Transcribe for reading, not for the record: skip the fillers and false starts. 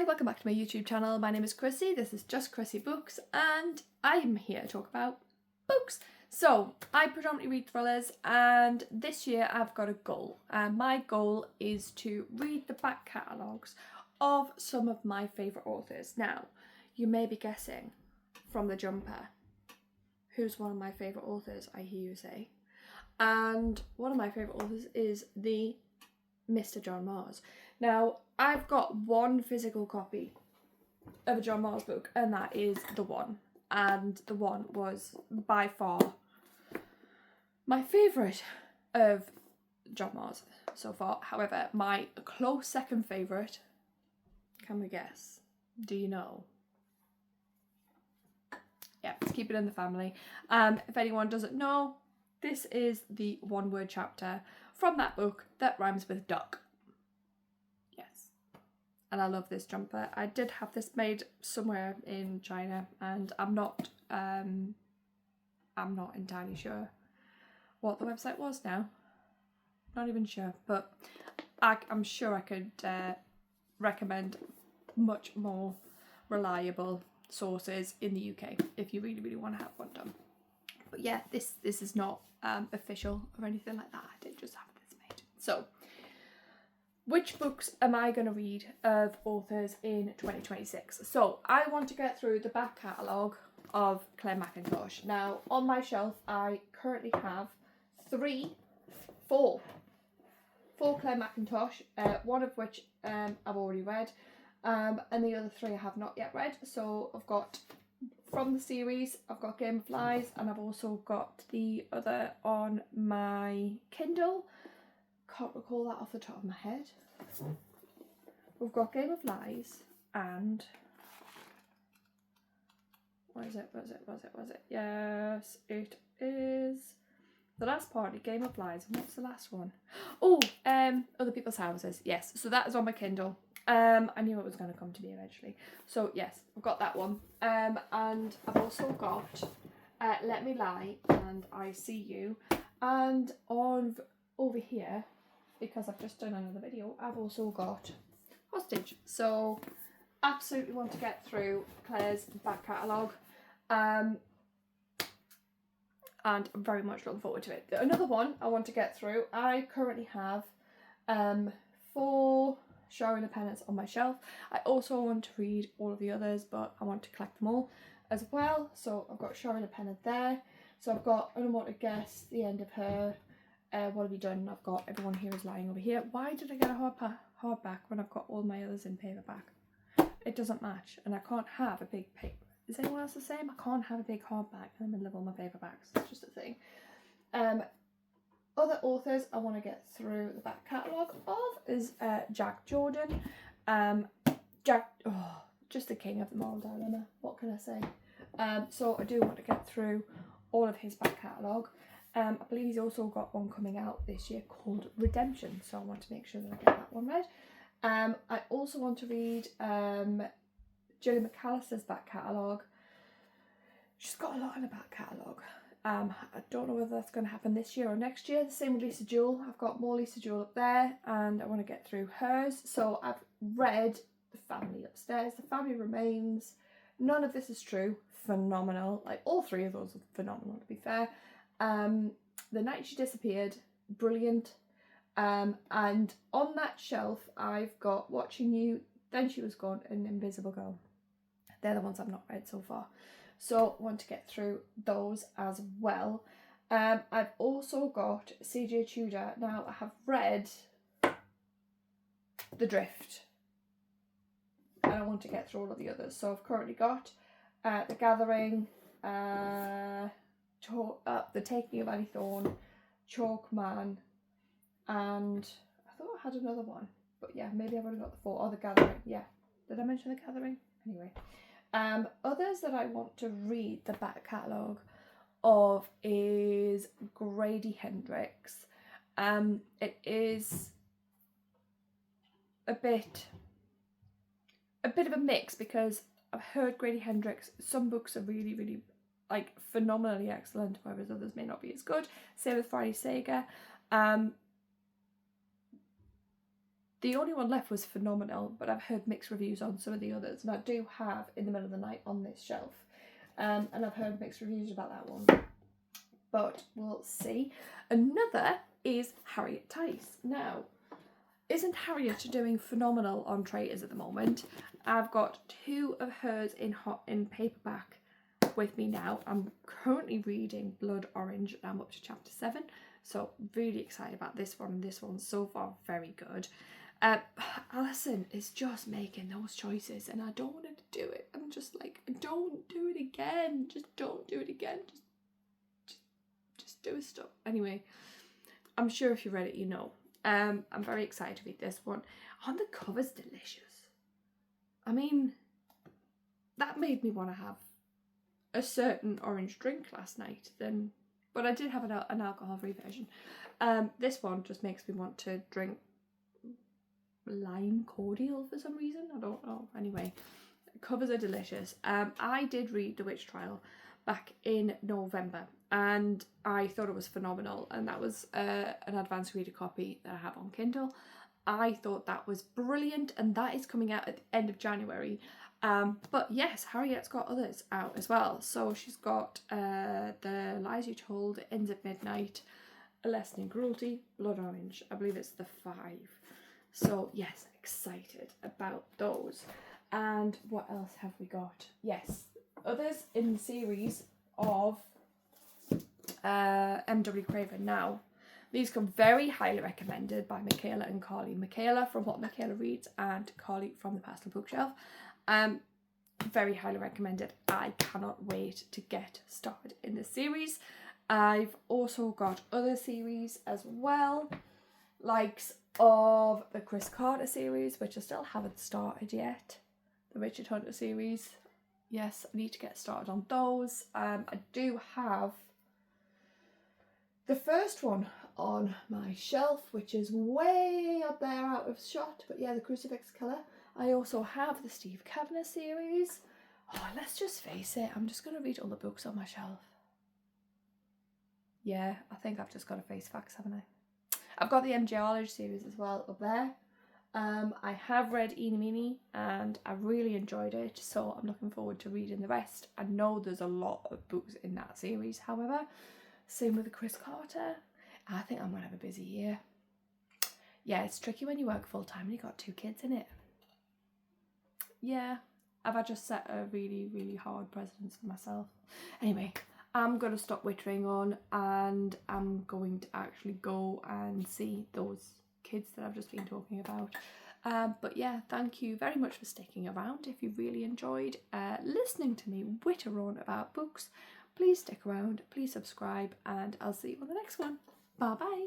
Hi, welcome back to my YouTube channel. My name is Chrissy, this is Just Chrissy Books, and I'm here to talk about books. So, I predominantly read thrillers, and this year I've got a goal. And my goal is to read the back catalogues of some of my favourite authors. Now, you may be guessing from the jumper, who's one of my favourite authors, I hear you say. And one of my favourite authors is the Mr. John Marrs. Now, I've got one physical copy of a John Marrs book, and that is The One. And The One was by far my favourite of John Marrs so far. However, my close second favourite, can we guess? Do you know? Yeah, let's keep it in the family. If anyone doesn't know, this is the one-word chapter from that book that rhymes with duck. Yes. And I love this jumper. I did have this made somewhere in China, and I'm not entirely sure what the website was now. Not even sure, but I'm sure I could recommend much more reliable sources in the UK if you really want to have one done. But yeah, this is not official or anything like that. I did just have this made. So, which books am I going to read of authors in 2026? So, I want to get through the back catalogue of Clare Mackintosh. Now, on my shelf, I currently have four Clare Mackintosh, one of which I've already read, and the other three I have not yet read. So, I've got from the series, I've got Game of Lies, and I've also got the other on my Kindle. Can't recall that off the top of my head. We've got Game of Lies and what is it? Yes, it is The Last Party, Game of Lies, and what's the last one? Oh, Other People's Houses. Yes, so that is on my Kindle. I knew it was going to come to me eventually. So yes, I've got that one. And I've also got Let Me Lie and I See You. And over here, because I've just done another video, I've also got Hostage. So absolutely want to get through Clare's back catalogue. And I'm very much looking forward to it. Another one I want to get through, I currently have 4 Shari Lapenas on my shelf. I also want to read all of the others, but I want to collect them all as well. So I've got Shari Lapena there. So I've got I Don't Want to Guess, The End of Her, What Have You Done? I've got Everyone Here Is Lying Over Here. Why did I get a hardback when I've got all my others in paperback? It doesn't match, and I can't have a big paper. Is anyone else the same? I can't have a big hardback in the middle of all my paperbacks. It's just a thing. Other authors I want to get through the back catalogue of is Jack Jordan. Just the king of the moral dilemma. What can I say? So I do want to get through all of his back catalogue. I believe he's also got one coming out this year called Redemption, so I want to make sure that I get that one read. I also want to read Gillian McAllister's back catalogue. She's got a lot in the back catalogue. I don't know whether that's going to happen this year or next year. The same with Lisa Jewell. I've got more Lisa Jewell up there, and I want to get through hers. So I've read The Family upstairs, The Family Remains, None of This Is True, phenomenal. Like, all 3 of those are phenomenal, to be fair. The Night She Disappeared, brilliant. And on that shelf, I've got Watching You, Then She Was Gone, and Invisible Girl. They're the ones I've not read so far. So I want to get through those as well. I've also got C.J. Tudor. Now, I have read The Drift, and I want to get through all of the others. So I've currently got The Gathering, The Taking of Annie Thorne, Chalk Man, and I thought I had another one. But yeah, maybe I've only got the 4. Oh, The Gathering. Yeah. Did I mention The Gathering? Anyway. Others that I want to read the back catalogue of is Grady Hendrix. It is a bit of a mix, because I've heard Grady Hendrix, some books are really like phenomenally excellent, whereas others may not be as good. Same with Friday Saga. The only one left was Phenomenal, but I've heard mixed reviews on some of the others, and I do have In the Middle of the Night on this shelf, and I've heard mixed reviews about that one, but we'll see. Another is Harriet Tice. Now, isn't Harriet doing phenomenal on Traitors at the moment? I've got 2 of hers in paperback with me now. I'm currently reading Blood Orange and I'm up to chapter 7, so really excited about this one, and this one's so far very good. Alison is just making those choices and I don't want her to do it. I'm just like, don't do it again, just don't do it again, just do stuff. Anyway, I'm sure if you read it you know. I'm very excited to read this one. On the cover's delicious. I mean, that made me want to have a certain orange drink last night, but I did have an alcohol-free version. This one just makes me want to drink lime cordial for some reason. I don't know. Anyway, covers are delicious. I did read The Witch Trial back in November and I thought it was phenomenal, and that was an advanced reader copy that I have on Kindle. I thought that was brilliant, and that is coming out at the end of January. But yes, Harriet's got others out as well. So she's got The Lies You Told, Ends at Midnight, A Lesson in Cruelty, Blood Orange. I believe it's the 5. So yes, excited about those. And what else have we got? Yes, others in the series of M.W. Craven. Now, these come very highly recommended by Michaela and Carly. Michaela from What Michaela Reads and Carly from the Personal Bookshelf. Very highly recommended. I cannot wait to get started in this series. I've also got other series as well, likes of the Chris Carter series, which I still haven't started yet. The Richard Hunter series. Yes, I need to get started on those. I do have the first one on my shelf, which is way up there out of shot, but yeah, The Crucifix Killer. I also have the Steve Kavanagh series. Oh, let's just face it, I'm just going to read all the books on my shelf. Yeah, I think I've just got to face facts, haven't I? I've got the MJ Arlidge series as well up there. I have read Eeny Meeny and I really enjoyed it, so I'm looking forward to reading the rest. I know there's a lot of books in that series, however. Same with the Chris Carter. I think I'm going to have a busy year. Yeah, it's tricky when you work full time and you've got 2 kids in it. Yeah, I've just set a really, really hard precedence for myself. Anyway, I'm going to stop wittering on and I'm going to actually go and see those kids that I've just been talking about. But yeah, thank you very much for sticking around. If you really enjoyed listening to me witter on about books, please stick around, please subscribe, and I'll see you on the next one. Bye bye.